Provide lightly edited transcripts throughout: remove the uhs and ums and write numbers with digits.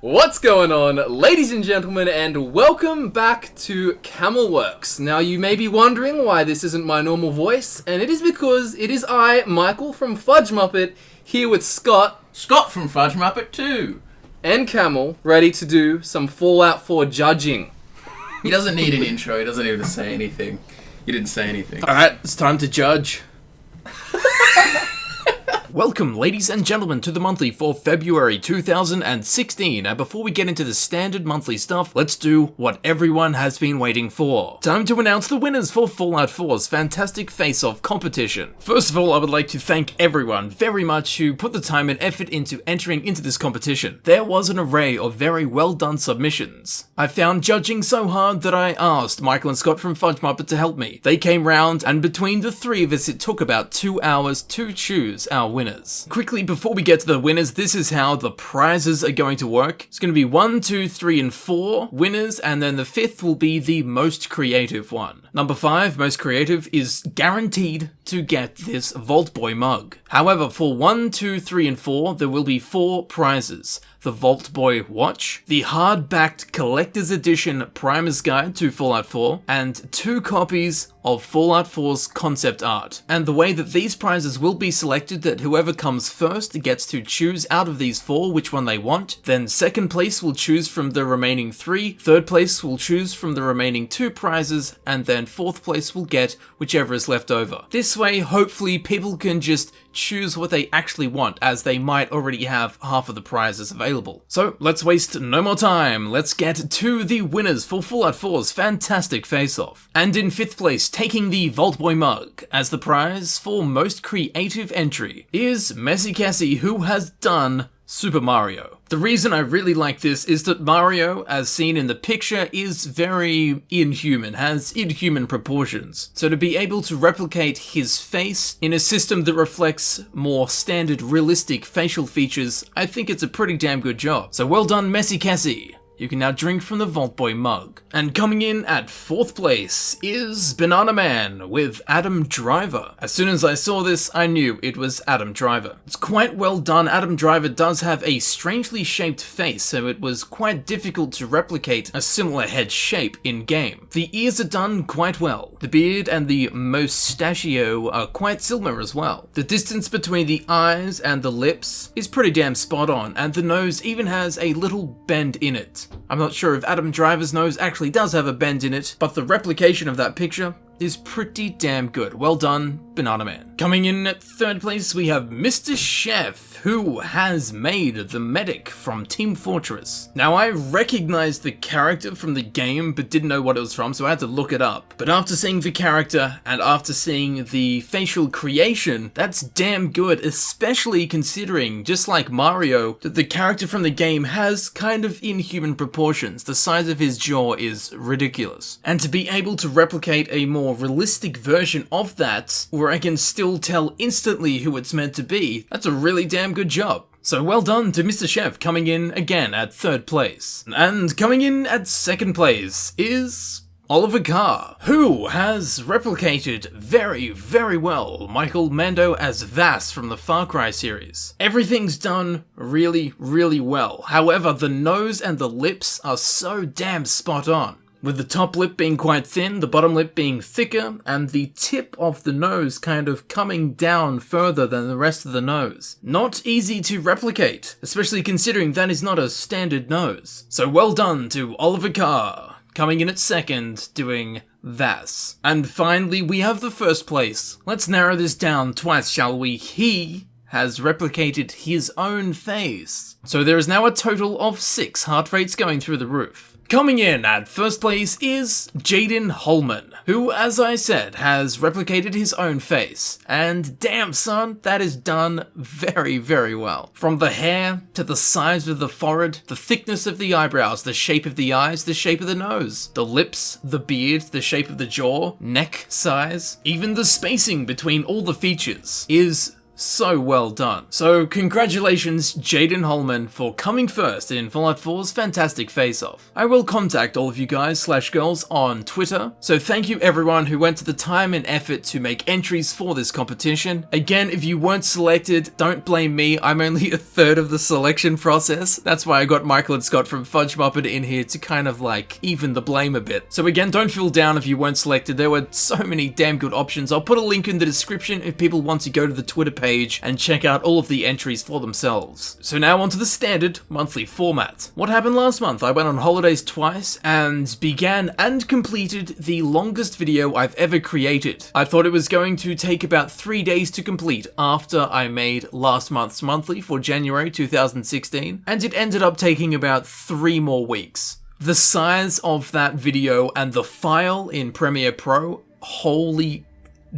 What's going on, ladies and gentlemen, and welcome back to Camelworks. Now, you may be wondering why this isn't my normal voice, and it is because it is I, Michael from Fudge Muppet, here with Scott from Fudge Muppet too, and Camel, ready to do some Fallout 4 judging. He doesn't need an intro, he doesn't even say anything. You didn't say anything. Alright, it's time to judge. Welcome, ladies and gentlemen, to the monthly for February 2016, and before we get into the standard monthly stuff, let's do what everyone has been waiting for. Time to announce the winners for Fallout 4's fantastic face-off competition. First of all, I would like to thank everyone very much who put the time and effort into entering into this competition. There was an array of very well done submissions. I found judging so hard that I asked Michael and Scott from Fudge Muppet to help me. They came round, and between the three of us, it took about 2 hours to choose our winners. Quickly, before we get to the winners, this is how the prizes are going to work. It's going to be 1, 2, 3, and 4 winners, and then the 5th will be the most creative one. Number 5, most creative, is guaranteed to get this Vaultboy Mug. However, for 1, 2, 3, and 4, there will be 4 prizes. The Vaultboy Watch, the hard-backed collector's edition Primer's Guide to Fallout 4, and 2 copies of Fallout 4's concept art. And the way that these prizes will be selected, that whoever comes first gets to choose out of these 4 which one they want, then second place will choose from the remaining 3, third place will choose from the remaining 2 prizes, and then fourth place will get whichever is left over. This way, hopefully, people can just choose what they actually want, as they might already have half of the prizes available. So let's waste no more time, let's get to the winners for Fallout 4's fantastic face-off. And in 5th place, taking the Vaultboy Mug as the prize for most creative entry, is Messy Cassie, who has done Super Mario. The reason I really like this is that Mario, as seen in the picture, is very inhuman, has inhuman proportions. So to be able to replicate his face in a system that reflects more standard realistic facial features, I think it's a pretty damn good job. So well done, Messy Cassie. You can now drink from the Vaultboy Mug. And coming in at 4th place is Banana Man with Adam Driver. As soon as I saw this, I knew it was Adam Driver. It's quite well done. Adam Driver does have a strangely shaped face, so it was quite difficult to replicate a similar head shape in-game. The ears are done quite well. The beard and the mustachio are quite similar as well. The distance between the eyes and the lips is pretty damn spot on, and the nose even has a little bend in it. I'm not sure if Adam Driver's nose actually does have a bend in it, but the replication of that picture is pretty damn good. Well done, Banana Man. Coming in at 3rd place, we have Mr. Chef, who has made the medic from Team Fortress. Now, I recognized the character from the game, but didn't know what it was from, so I had to look it up. But after seeing the character, and after seeing the facial creation, that's damn good, especially considering, just like Mario, that the character from the game has kind of inhuman proportions. The size of his jaw is ridiculous. And to be able to replicate a more realistic version of that, where I can still tell instantly who it's meant to be, that's a really damn good job. So well done to Mr. Chef, coming in again at 3rd place. And coming in at 2nd place is Oliver Carr, who has replicated very, very well Michael Mando as Vass from the Far Cry series. Everything's done really, really well. However, the nose and the lips are so damn spot on, with the top lip being quite thin, the bottom lip being thicker, and the tip of the nose kind of coming down further than the rest of the nose. Not easy to replicate, especially considering that is not a standard nose. So well done to Oliver Carr, coming in at 2nd, doing Vass. And finally, we have the 1st place. Let's narrow this down twice, shall we? He has replicated his own face. So there is now a total of 6 heart rates going through the roof. Coming in at 1st place is Jaden Holman, who, as I said, has replicated his own face. And damn son, that is done very, very well. From the hair, to the size of the forehead, the thickness of the eyebrows, the shape of the eyes, the shape of the nose, the lips, the beard, the shape of the jaw, neck size, even the spacing between all the features is So well done. So congratulations Jaden Holman for coming first in Fallout 4's fantastic face-off. I will contact all of you guys/girls on Twitter, so thank you everyone who went to the time and effort to make entries for this competition. Again, if you weren't selected, don't blame me, I'm only a third of the selection process. That's why I got Michael and Scott from Fudge Muppet in here to kind of like even the blame a bit. So again, don't feel down if you weren't selected, there were so many damn good options. I'll put a link in the description if people want to go to the Twitter page and check out all of the entries for themselves. So now onto the standard monthly format. What happened last month? I went on holidays twice and began and completed the longest video I've ever created. I thought it was going to take about 3 days to complete after I made last month's monthly for January 2016, and it ended up taking about 3 more weeks. The size of that video and the file in Premiere Pro, holy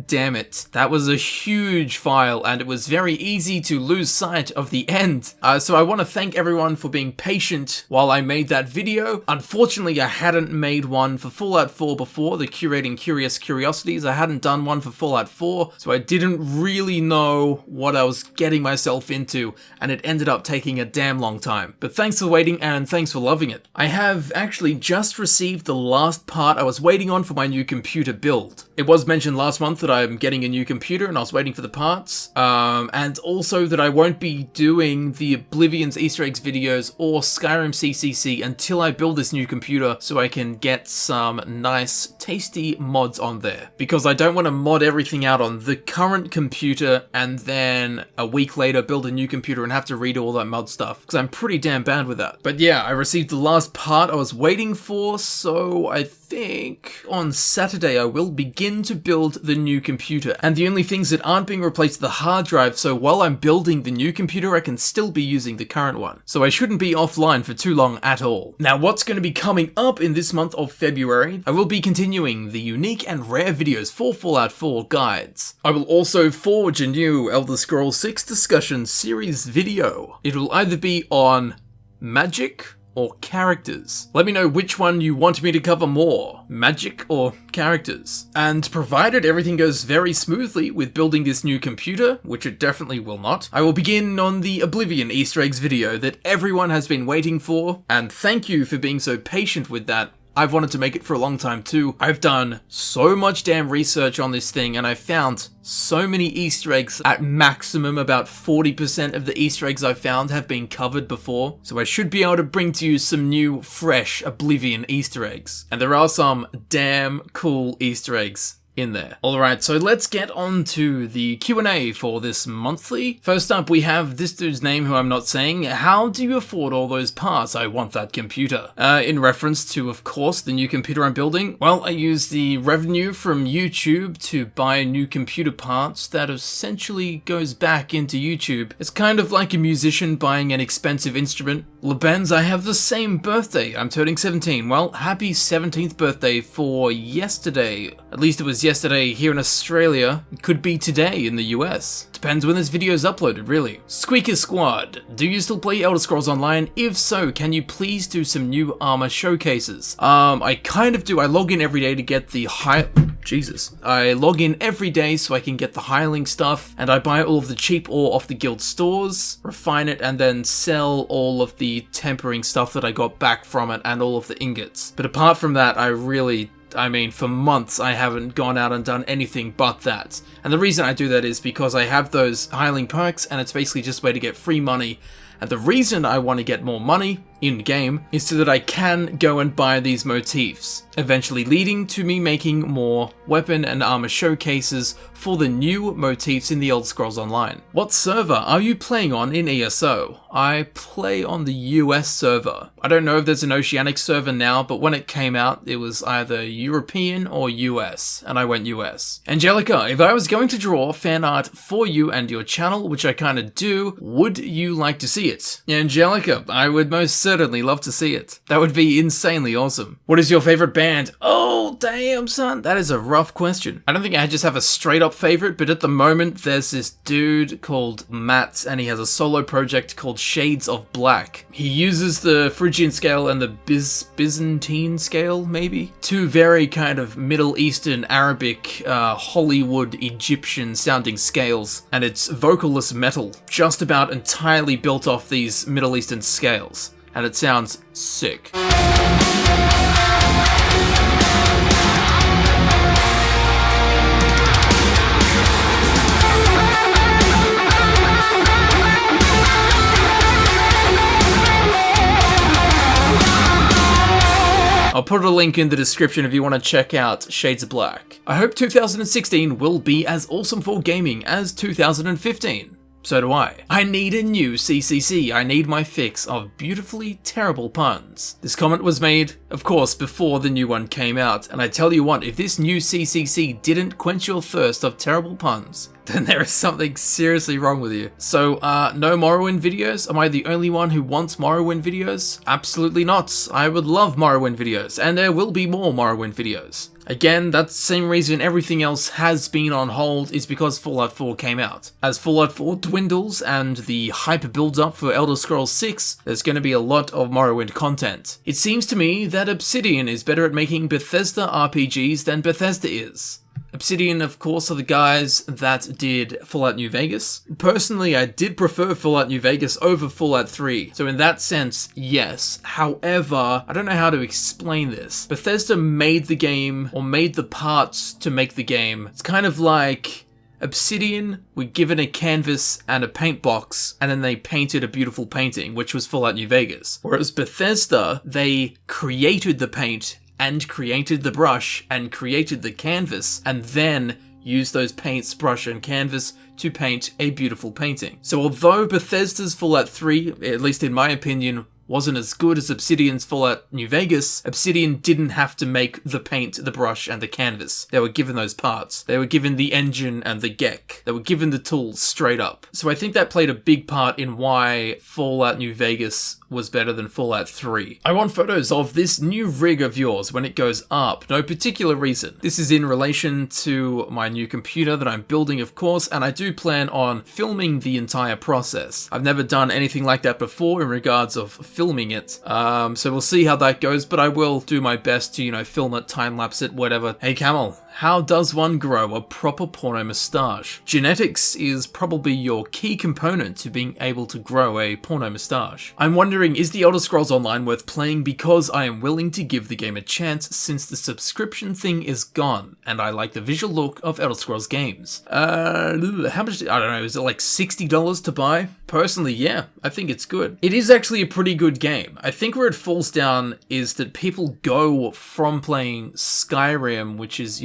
damn it. That was a huge file and it was very easy to lose sight of the end. So I want to thank everyone for being patient while I made that video. Unfortunately, I hadn't made one for Fallout 4 before, the Curating Curious Curiosities. I hadn't done one for Fallout 4, so I didn't really know what I was getting myself into, and it ended up taking a damn long time. But thanks for waiting and thanks for loving it. I have actually just received the last part I was waiting on for my new computer build. It was mentioned last month that I'm getting a new computer and I was waiting for the parts, and also that I won't be doing the Oblivion's Easter eggs videos or Skyrim CCC until I build this new computer so I can get some nice tasty mods on there, because I don't want to mod everything out on the current computer and then a week later build a new computer and have to redo all that mod stuff, because I'm pretty damn bad with that. But yeah, I received the last part I was waiting for, so I think on Saturday I will begin to build the new computer, and the only things that aren't being replaced are the hard drive, so while I'm building the new computer I can still be using the current one, so I shouldn't be offline for too long at all. Now what's going to be coming up in this month of February? I will be continuing the unique and rare videos for Fallout 4 guides. I will also forge a new Elder Scrolls 6 discussion series video. It will either be on magic or characters. Let me know which one you want me to cover more, magic or characters. And provided everything goes very smoothly with building this new computer, which it definitely will not, I will begin on the Oblivion Easter eggs video that everyone has been waiting for, and thank you for being so patient with that. I've wanted to make it for a long time too. I've done so much damn research on this thing and I found so many Easter eggs. At maximum, about 40% of the Easter eggs I've found have been covered before. So I should be able to bring to you some new, fresh Oblivion Easter eggs. And there are some damn cool Easter eggs in there. Alright, so let's get on to the Q&A for this monthly. First up, we have this dude's name who I'm not saying. How do you afford all those parts? I want that computer. In reference to, of course, the new computer I'm building. Well, I use the revenue from YouTube to buy new computer parts that essentially goes back into YouTube. It's kind of like a musician buying an expensive instrument. LeBenz, I have the same birthday. I'm turning 17. Well, happy 17th birthday for yesterday. At least it was yesterday here in Australia. It could be today in the US. Depends when this video is uploaded, really. Squeaker Squad, do you still play Elder Scrolls Online? If so, can you please do some new armor showcases? I kind of do. I log in every day to get the I log in every day so I can get the hireling stuff, and I buy all of the cheap ore off the guild stores, refine it, and then sell all of the tempering stuff that I got back from it and all of the ingots. But apart from that, I mean, for months I haven't gone out and done anything but that. And the reason I do that is because I have those hireling perks and it's basically just a way to get free money. And the reason I want to get more money in-game is so that I can go and buy these motifs, eventually leading to me making more weapon and armor showcases for the new motifs in the Elder Scrolls Online. What server are you playing on in ESO? I play on the US server. I don't know if there's an Oceanic server now, but when it came out, it was either European or US, and I went US. Angelica, if I was going to draw fan art for you and your channel, which I kinda do, would you like to see it? Angelica, I would most certainly love to see it. That would be insanely awesome. What is your favorite band? Oh, damn, son. That is a rough question. I don't think I just have a straight up favorite, but at the moment there's this dude called Matt, and he has a solo project called Shades of Black. He uses the Phrygian scale and the Byzantine scale, maybe? Two very kind of Middle Eastern, Arabic, Hollywood, Egyptian sounding scales, and it's vocalist metal, just about entirely built off these Middle Eastern scales, and it sounds sick. I'll put a link in the description if you want to check out Shades of Black. I hope 2016 will be as awesome for gaming as 2015. So do I. I need a new CCC. I need my fix of beautifully terrible puns. This comment was made, of course, before the new one came out, and I tell you what, if this new CCC didn't quench your thirst of terrible puns, then there is something seriously wrong with you. So, no Morrowind videos? Am I the only one who wants Morrowind videos? Absolutely not. I would love Morrowind videos, and there will be more Morrowind videos. Again, that's the same reason everything else has been on hold, is because Fallout 4 came out. As Fallout 4 dwindles and the hype builds up for Elder Scrolls 6, there's going to be a lot of Morrowind content. It seems to me that Obsidian is better at making Bethesda RPGs than Bethesda is. Obsidian, of course, are the guys that did Fallout New Vegas. Personally, I did prefer Fallout New Vegas over Fallout 3, so in that sense, yes. However, I don't know how to explain this. Bethesda made the game, or made the parts to make the game. It's kind of like Obsidian were given a canvas and a paint box, and then they painted a beautiful painting, which was Fallout New Vegas. Whereas Bethesda, they created the paint and created the brush and created the canvas, and then used those paints, brush and canvas to paint a beautiful painting. So although Bethesda's Fallout 3, at least in my opinion, wasn't as good as Obsidian's Fallout New Vegas, Obsidian didn't have to make the paint, the brush, and the canvas. They were given those parts. They were given the engine and the GEC. They were given the tools straight up. So I think that played a big part in why Fallout New Vegas was better than Fallout 3. I want photos of this new rig of yours when it goes up. No particular reason. This is in relation to my new computer that I'm building, of course, and I do plan on filming the entire process. I've never done anything like that before in regards of filming it, so we'll see how that goes, but I will do my best to, film it, time-lapse it, whatever. Hey Camel, how does one grow a proper porno moustache? Genetics is probably your key component to being able to grow a porno moustache. I'm wondering, is the Elder Scrolls Online worth playing because I am willing to give the game a chance since the subscription thing is gone, and I like the visual look of Elder Scrolls games. How much, I don't know, is it like $60 to buy? Personally, yeah, I think it's good. It is actually a pretty good game. I think where it falls down is that people go from playing Skyrim, which is,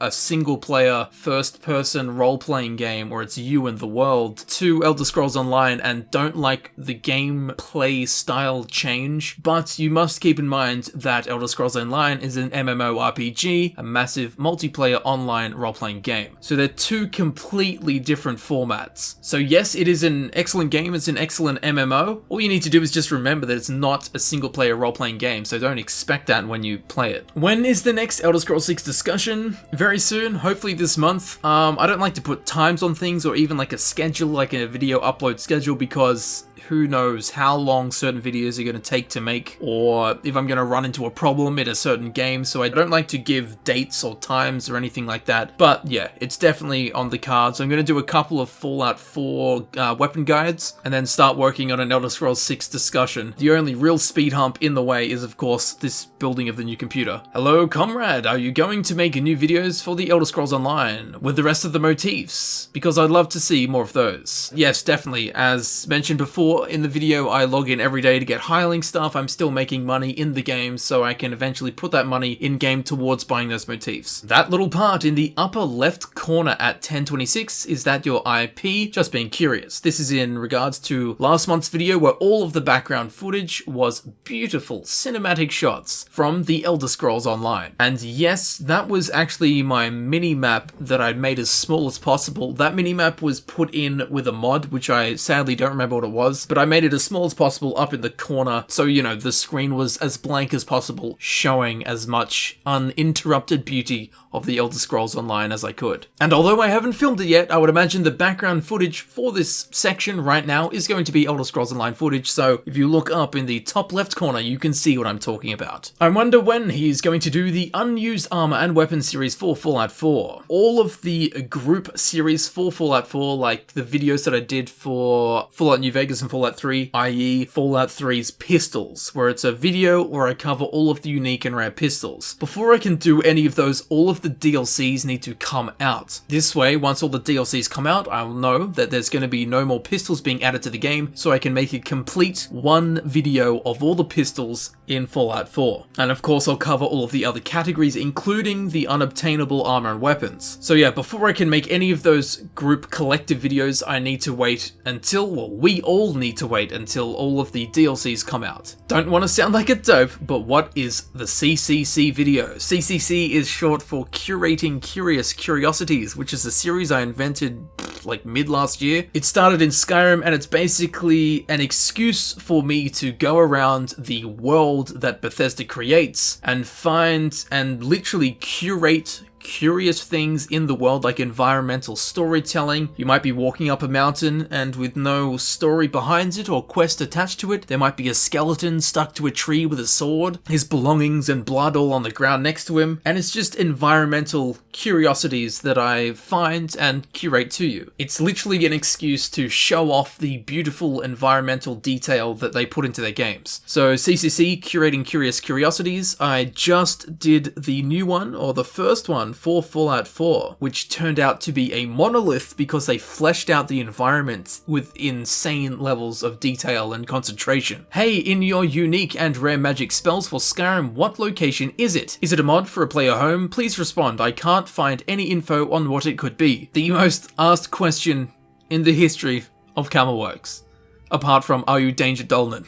a single-player, first-person role-playing game where it's you and the world, to Elder Scrolls Online and don't like the gameplay style change. But you must keep in mind that Elder Scrolls Online is an MMORPG, a massive multiplayer online role-playing game. So they're two completely different formats. So yes, it is an excellent game, it's an excellent MMO. All you need to do is just remember that it's not a single-player role-playing game, so don't expect that when you play it. When is the next Elder Scrolls 6 discussion? Very soon, hopefully this month. I don't like to put times on things or even like a schedule, like a video upload schedule, because who knows how long certain videos are going to take to make, or if I'm going to run into a problem in a certain game, so I don't like to give dates or times or anything like that. But yeah, it's definitely on the cards. I'm going to do a couple of Fallout 4 weapon guides, and then start working on an Elder Scrolls 6 discussion. The only real speed hump in the way is, of course, this building of the new computer. Hello, comrade, are you going to make new videos for the Elder Scrolls Online with the rest of the motifs? Because I'd love to see more of those. Yes, definitely. As mentioned before, in the video, I log in every day to get hireling stuff. I'm still making money in the game, so I can eventually put that money in-game towards buying those motifs. That little part in the upper left corner at 1026, is that your IP? Just being curious. This is in regards to last month's video where all of the background footage was beautiful cinematic shots from the Elder Scrolls Online. And yes, that was actually my mini-map that I'd made as small as possible. That mini-map was put in with a mod, which I sadly don't remember what it was. was, but I made it as small as possible up in the corner, so, you know, the screen was as blank as possible, showing as much uninterrupted beauty of the Elder Scrolls Online as I could. And although I haven't filmed it yet, I would imagine the background footage for this section right now is going to be Elder Scrolls Online footage, so if you look up in the top left corner, you can see what I'm talking about. I wonder when he's going to do the unused armor and weapon series for Fallout 4. All of the group series for Fallout 4, like the videos that I did for Fallout New Vegas and Fallout 3, i.e. Fallout 3's pistols, where it's a video where I cover all of the unique and rare pistols. Before I can do any of those, all of the DLCs need to come out. This way, once all the DLCs come out, I'll know that there's going to be no more pistols being added to the game, so I can make a complete one video of all the pistols in Fallout 4. And of course, I'll cover all of the other categories, including the unobtainable armor and weapons. So yeah, before I can make any of those group collective videos, I need to wait until, well, we all need to wait until all of the DLCs come out. Don't want to sound like a dope, but what is the CCC video? CCC is short for Curating Curious Curiosities, which is a series I invented like mid last year. It started in Skyrim, and it's basically an excuse for me to go around the world that Bethesda creates and find and literally curate curious things in the world, like environmental storytelling. You might be walking up a mountain and with no story behind it or quest attached to it, there might be a skeleton stuck to a tree with a sword, his belongings and blood all on the ground next to him, and it's just environmental curiosities that I find and curate to you. It's literally an excuse to show off the beautiful environmental detail that they put into their games. So CCC, Curating Curious Curiosities, I just did the new one, or the first one, for Fallout 4, which turned out to be a monolith because they fleshed out the environment with insane levels of detail and concentration. Hey, in your unique and rare magic spells for Skyrim, what location is it? Is it a mod for a player home? Please respond. I can't find any info on what it could be. The most asked question in the history of Camelworks, apart from Are You Danger Dolnan?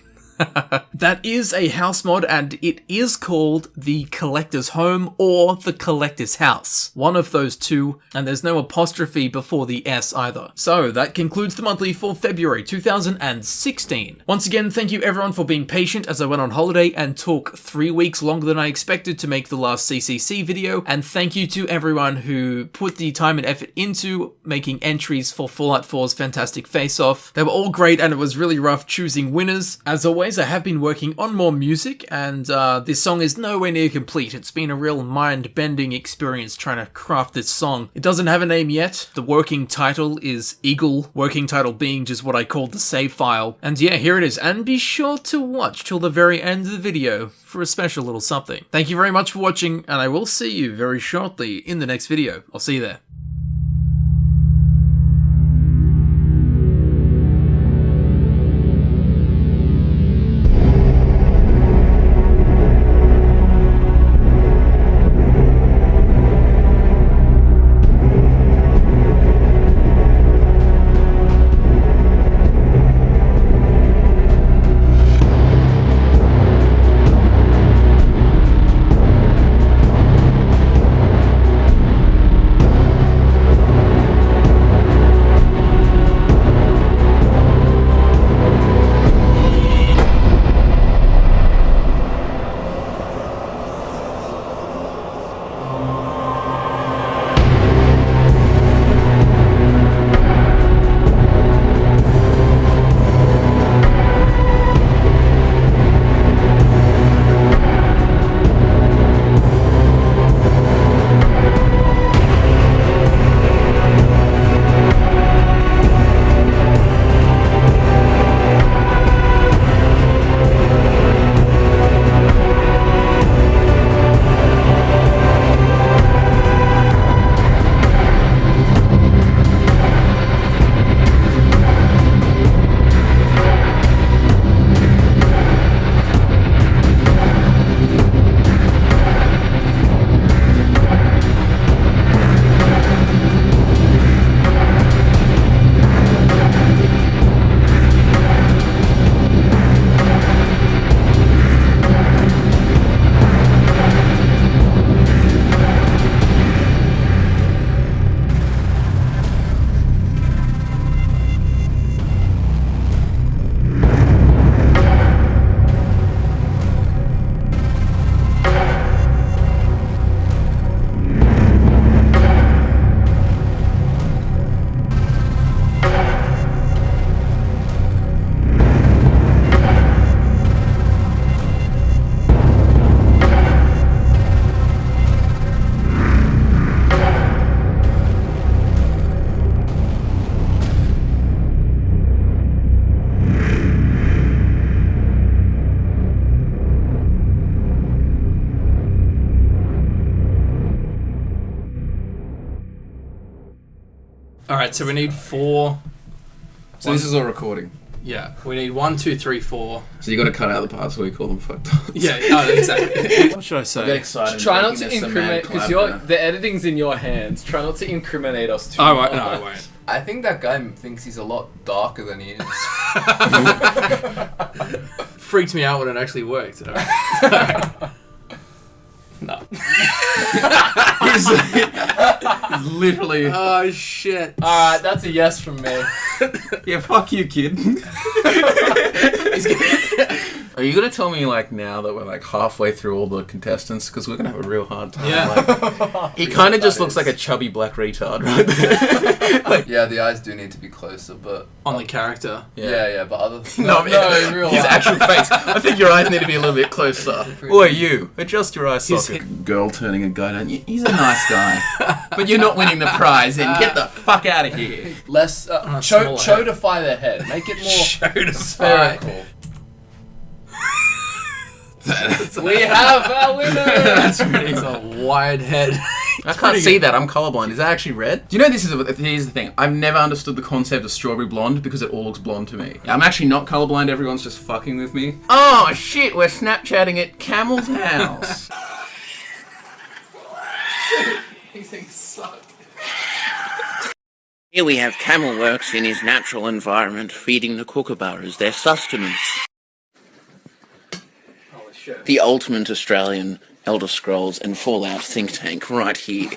That is a house mod, and it is called the Collector's Home or the Collector's House. One of those two, and there's no apostrophe before the S either. So that concludes the monthly for February 2016. Once again, thank you everyone for being patient as I went on holiday and took 3 weeks longer than I expected to make the last CCC video, and thank you to everyone who put the time and effort into making entries for Fallout 4's Fantastic Face-Off. They were all great, and it was really rough choosing winners. As always, I have been working on more music, and this song is nowhere near complete. It's been a real mind-bending experience trying to craft this song. It doesn't have a name yet. The working title is Eagle, working title being just what I called the save file. And yeah, here it is. And be sure to watch till the very end of the video for a special little something. Thank you very much for watching, and I will see you very shortly in the next video. I'll see you there. Alright, so we need 4. So this is all recording. Yeah, we need 1, 2, 3, 4. So you got to cut out the parts where we call them fucktards. Yeah, exactly. What should I say? Get excited. Try not to incriminate, because the editing's in your hands. Try not to incriminate us too I much. won't. No, I won't. I think that guy thinks he's a lot darker than he is. Freaked me out when it actually worked. No. He's literally. Oh shit. Alright, that's a yes from me. Yeah, fuck you, kid. Are you gonna tell me like now that we're like halfway through all the contestants because we're gonna have a real hard time? Yeah. Like, he kind of just looks like a chubby black retard right there. Like, Yeah, the eyes do need to be closer, but On the character. yeah, but other no, in real his life. actual face. I think your eyes need to be a little bit closer. Or you adjust your eye socket. Girl turning a guy down. He's a nice guy, but you're not winning the prize. And get the fuck out of here. Less chodify their head. Make it more spherical. We have our winner! That's pretty. It's a wide head. I can't see that. I'm colorblind. Is that actually red? Do you know here's the thing. I've never understood the concept of strawberry blonde because it all looks blonde to me. I'm actually not colorblind. Everyone's just fucking with me. Oh shit! We're Snapchatting at Camel's house. These things suck. Here we have Camelworks in his natural environment, feeding the kookaburras their sustenance. The ultimate Australian Elder Scrolls and Fallout think tank right here.